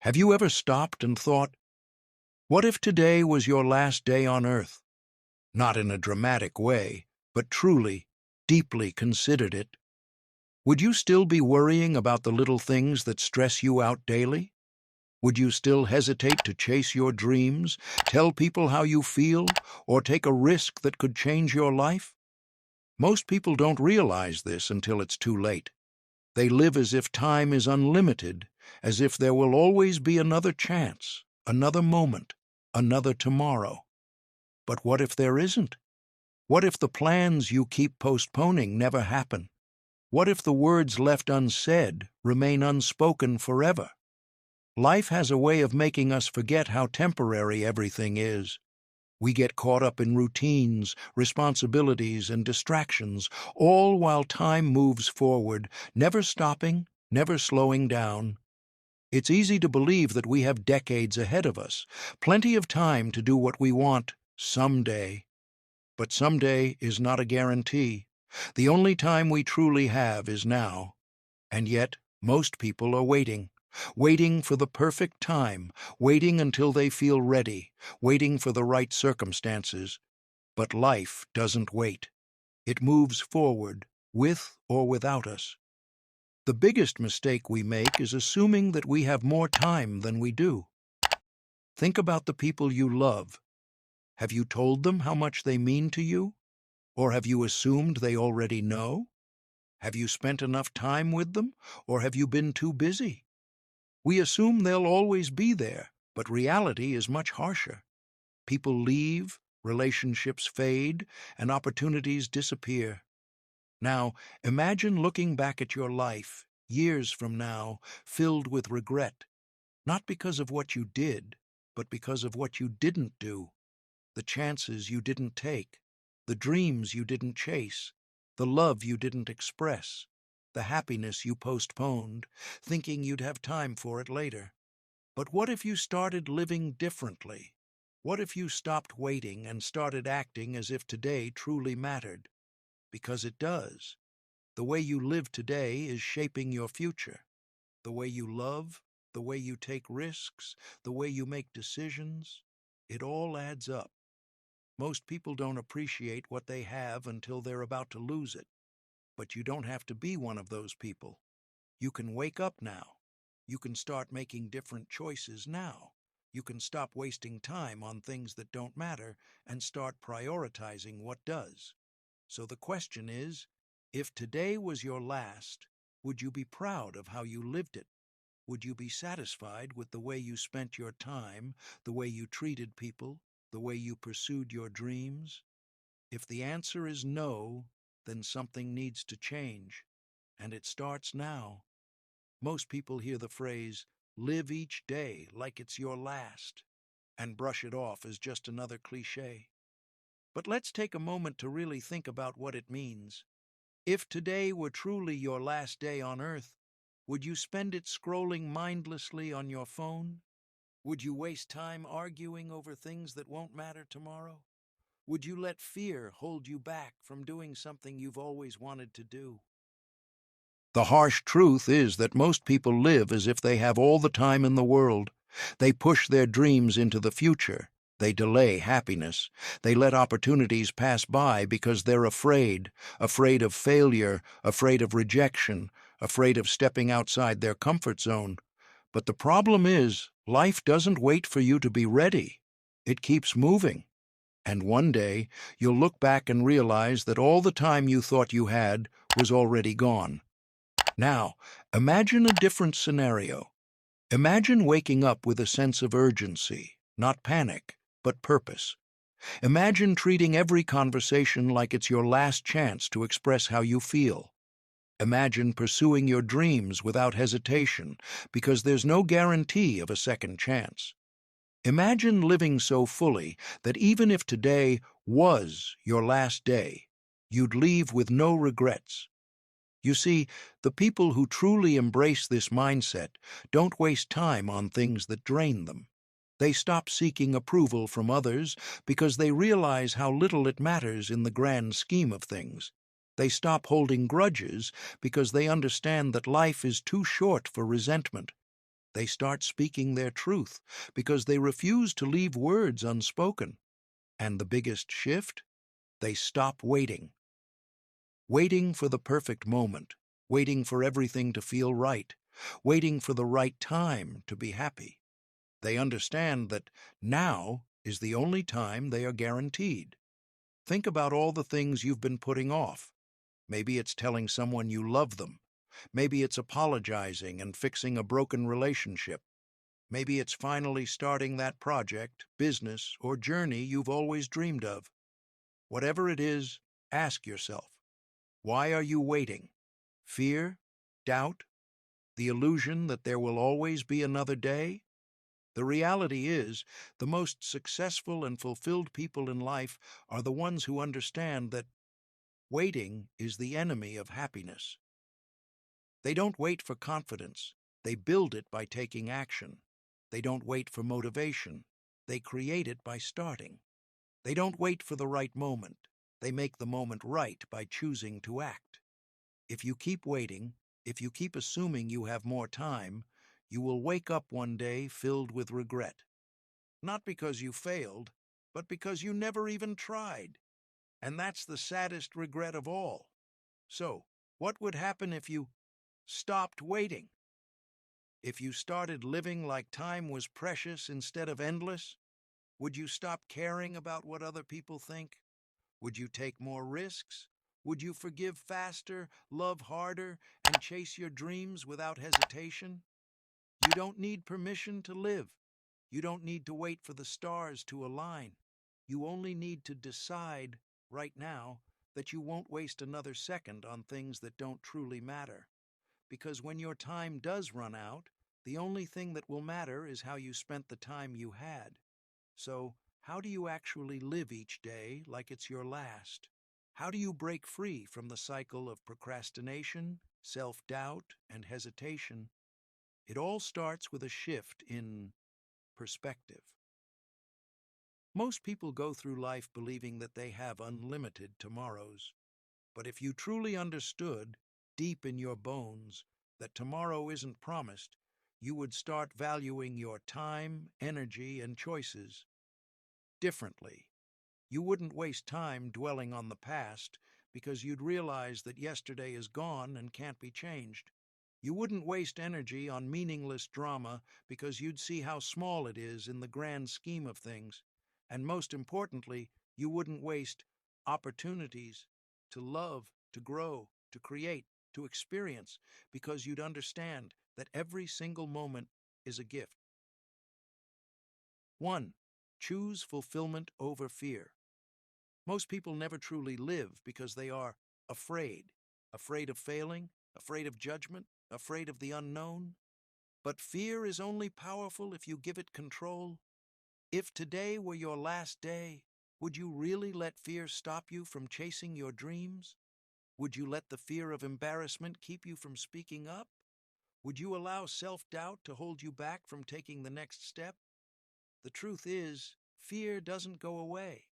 Have you ever stopped and thought, what if today was your last day on earth? Not in a dramatic way, but truly, deeply considered it. Would you still be worrying about the little things that stress you out daily? Would you still hesitate to chase your dreams, tell people how you feel, or take a risk that could change your life? Most people don't realize this until it's too late. They live as if time is unlimited, as if there will always be another chance, another moment, another tomorrow. But what if there isn't? What if the plans you keep postponing never happen? What if the words left unsaid remain unspoken forever? Life has a way of making us forget how temporary everything is. We get caught up in routines, responsibilities, and distractions, all while time moves forward, never stopping, never slowing down. It's easy to believe that we have decades ahead of us, plenty of time to do what we want someday. But someday is not a guarantee. The only time we truly have is now. And yet, most people are waiting for the perfect time, waiting until they feel ready, waiting for the right circumstances. But life doesn't wait. It moves forward, with or without us. The biggest mistake we make is assuming that we have more time than we do. Think about the people you love. Have you told them how much they mean to you? Or have you assumed they already know? Have you spent enough time with them, or have you been too busy? We assume they'll always be there, but reality is much harsher. People leave, relationships fade, and opportunities disappear. Now, imagine looking back at your life, years from now, filled with regret, not because of what you did, but because of what you didn't do, the chances you didn't take, the dreams you didn't chase, the love you didn't express, the happiness you postponed, thinking you'd have time for it later. But what if you started living differently? What if you stopped waiting and started acting as if today truly mattered? Because it does. The way you live today is shaping your future. The way you love, the way you take risks, the way you make decisions, it all adds up. Most people don't appreciate what they have until they're about to lose it. But you don't have to be one of those people. You can wake up now. You can start making different choices now. You can stop wasting time on things that don't matter and start prioritizing what does. So the question is, if today was your last, would you be proud of how you lived it? Would you be satisfied with the way you spent your time, the way you treated people, the way you pursued your dreams? If the answer is no, then something needs to change, and it starts now. Most people hear the phrase, live each day like it's your last, and brush it off as just another cliché. But let's take a moment to really think about what it means. If today were truly your last day on Earth, would you spend it scrolling mindlessly on your phone? Would you waste time arguing over things that won't matter tomorrow? Would you let fear hold you back from doing something you've always wanted to do? The harsh truth is that most people live as if they have all the time in the world. They push their dreams into the future. They delay happiness. They let opportunities pass by because they're afraid of failure, afraid of rejection, afraid of stepping outside their comfort zone. But the problem is, life doesn't wait for you to be ready. It keeps moving. And one day, you'll look back and realize that all the time you thought you had was already gone. Now, imagine a different scenario. Imagine waking up with a sense of urgency, not panic, but purpose. Imagine treating every conversation like it's your last chance to express how you feel. Imagine pursuing your dreams without hesitation, because there's no guarantee of a second chance. Imagine living so fully that even if today was your last day, you'd leave with no regrets. You see, the people who truly embrace this mindset don't waste time on things that drain them. They stop seeking approval from others because they realize how little it matters in the grand scheme of things. They stop holding grudges because they understand that life is too short for resentment. They start speaking their truth because they refuse to leave words unspoken. And the biggest shift? They stop waiting. Waiting for the perfect moment, waiting for everything to feel right, waiting for the right time to be happy. They understand that now is the only time they are guaranteed. Think about all the things you've been putting off. Maybe it's telling someone you love them. Maybe it's apologizing and fixing a broken relationship. Maybe it's finally starting that project, business, or journey you've always dreamed of. Whatever it is, ask yourself, why are you waiting? Fear? Doubt? The illusion that there will always be another day? The reality is, the most successful and fulfilled people in life are the ones who understand that waiting is the enemy of happiness. They don't wait for confidence. They build it by taking action. They don't wait for motivation. They create it by starting. They don't wait for the right moment. They make the moment right by choosing to act. If you keep waiting, if you keep assuming you have more time, you will wake up one day filled with regret. Not because you failed, but because you never even tried. And that's the saddest regret of all. So, what would happen if you stopped waiting? If you started living like time was precious instead of endless? Would you stop caring about what other people think? Would you take more risks? Would you forgive faster, love harder, and chase your dreams without hesitation? You don't need permission to live. You don't need to wait for the stars to align. You only need to decide right now that you won't waste another second on things that don't truly matter. Because when your time does run out, the only thing that will matter is how you spent the time you had. So, how do you actually live each day like it's your last? How do you break free from the cycle of procrastination, self-doubt, and hesitation? It all starts with a shift in perspective. Most people go through life believing that they have unlimited tomorrows. But if you truly understood, deep in your bones, that tomorrow isn't promised, you would start valuing your time, energy, and choices differently. You wouldn't waste time dwelling on the past because you'd realize that yesterday is gone and can't be changed. You wouldn't waste energy on meaningless drama because you'd see how small it is in the grand scheme of things. And most importantly, you wouldn't waste opportunities to love, to grow, to create, to experience, because you'd understand that every single moment is a gift. 1. Choose fulfillment over fear. Most people never truly live because they are afraid. Afraid of failing, afraid of judgment, afraid of the unknown. But fear is only powerful if you give it control. If today were your last day, would you really let fear stop you from chasing your dreams? Would you let the fear of embarrassment keep you from speaking up? Would you allow self-doubt to hold you back from taking the next step? The truth is, fear doesn't go away.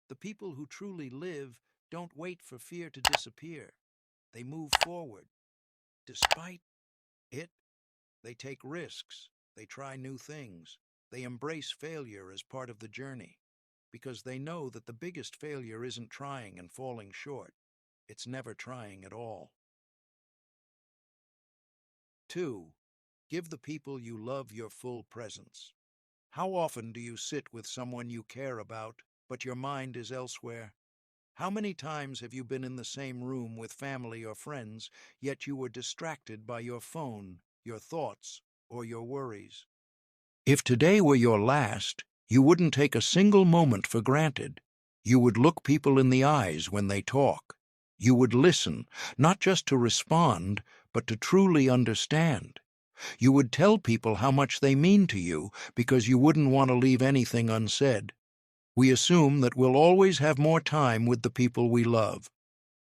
The people who truly live don't wait for fear to disappear. They move forward. Despite it, they take risks. They try new things. They embrace failure as part of the journey because they know that the biggest failure isn't trying and falling short. It's never trying at all. 2. Give the people you love your full presence. How often do you sit with someone you care about, but your mind is elsewhere? How many times have you been in the same room with family or friends, yet you were distracted by your phone, your thoughts, or your worries? If today were your last, you wouldn't take a single moment for granted. You would look people in the eyes when they talk. You would listen, not just to respond, but to truly understand. You would tell people how much they mean to you because you wouldn't want to leave anything unsaid. We assume that we'll always have more time with the people we love.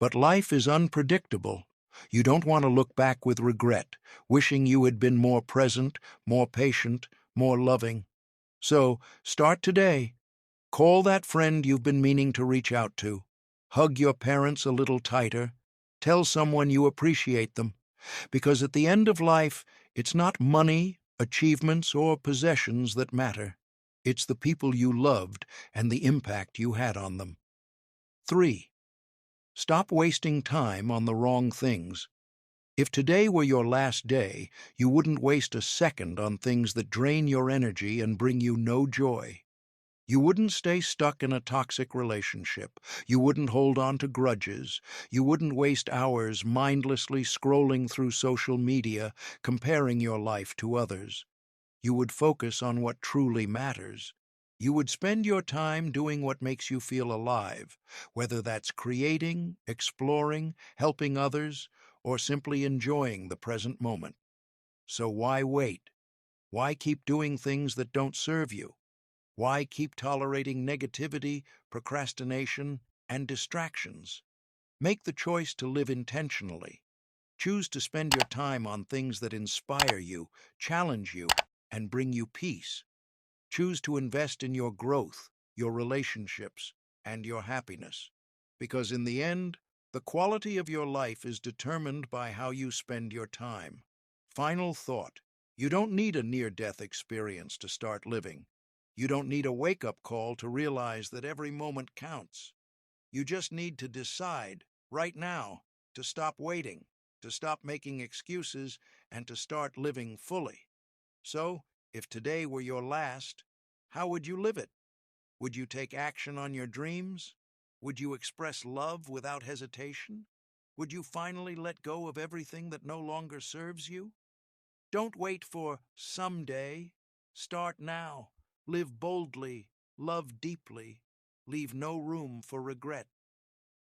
But life is unpredictable. You don't want to look back with regret, wishing you had been more present, more patient, more loving. So, start today. Call that friend you've been meaning to reach out to. Hug your parents a little tighter. Tell someone you appreciate them. Because at the end of life, it's not money achievements, or possessions that matter. It's the people you loved and the impact you had on them. 3. Stop wasting time on the wrong things. If today were your last day, you wouldn't waste a second on things that drain your energy and bring you no joy. You wouldn't stay stuck in a toxic relationship. You wouldn't hold on to grudges. You wouldn't waste hours mindlessly scrolling through social media, comparing your life to others. You would focus on what truly matters. You would spend your time doing what makes you feel alive, whether that's creating, exploring, helping others, or simply enjoying the present moment. So why wait? Why keep doing things that don't serve you? Why keep tolerating negativity, procrastination, and distractions? Make the choice to live intentionally. Choose to spend your time on things that inspire you, challenge you, and bring you peace. Choose to invest in your growth, your relationships, and your happiness. Because in the end, the quality of your life is determined by how you spend your time. Final thought. You don't need a near-death experience to start living. You don't need a wake-up call to realize that every moment counts. You just need to decide, right now, to stop waiting, to stop making excuses, and to start living fully. So, if today were your last, how would you live it? Would you take action on your dreams? Would you express love without hesitation? Would you finally let go of everything that no longer serves you? Don't wait for someday. Start now. Live boldly, love deeply, leave no room for regret.